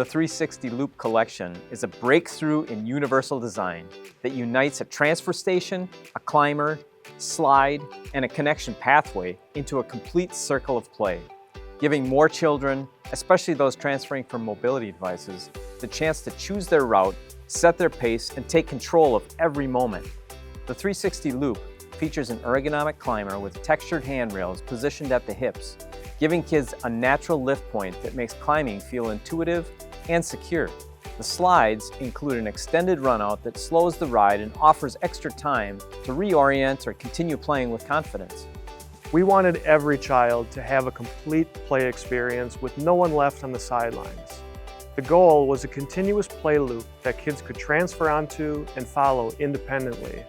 The 360 Loop Collection is a breakthrough in universal design that unites a transfer station, a climber, slide, and a connection pathway into a complete circle of play, giving more children, especially those transferring from mobility devices, the chance to choose their route, set their pace, and take control of every moment. The 360 Loop features an ergonomic climber with textured handrails positioned at the hips, giving kids a natural lift point that makes climbing feel intuitive and secure. The slides include an extended runout that slows the ride and offers extra time to reorient or continue playing with confidence. We wanted every child to have a complete play experience with no one left on the sidelines. The goal was a continuous play loop that kids could transfer onto and follow independently,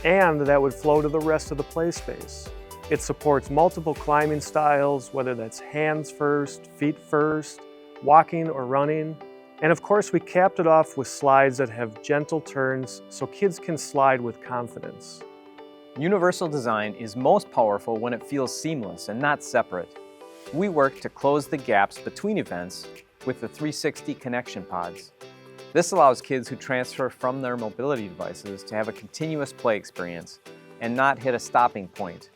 and that would flow to the rest of the play space. It supports multiple climbing styles, whether that's hands first, feet first, walking or running. And of course, we capped it off with slides that have gentle turns so kids can slide with confidence. Universal design is most powerful when it feels seamless and not separate. We work to close the gaps between events with the 360 connection pods. This allows kids who transfer from their mobility devices to have a continuous play experience and not hit a stopping point.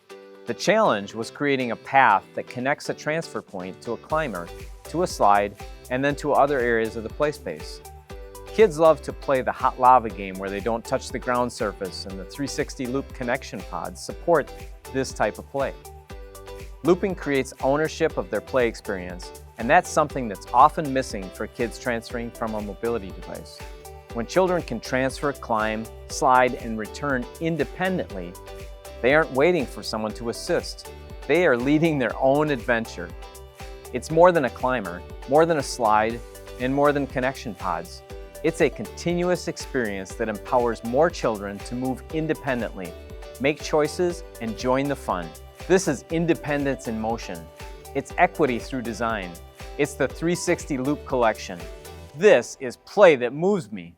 The challenge was creating a path that connects a transfer point to a climber, to a slide, and then to other areas of the play space. Kids love to play the hot lava game where they don't touch the ground surface, and the 360 Loop connection pods support this type of play. Looping creates ownership of their play experience, and that's something that's often missing for kids transferring from a mobility device. When children can transfer, climb, slide, and return independently, they aren't waiting for someone to assist. They are leading their own adventure. It's more than a climber, more than a slide, and more than connection pods. It's a continuous experience that empowers more children to move independently, make choices, and join the fun. This is independence in motion. It's equity through design. It's the 360 Loop Collection. This is play that moves me.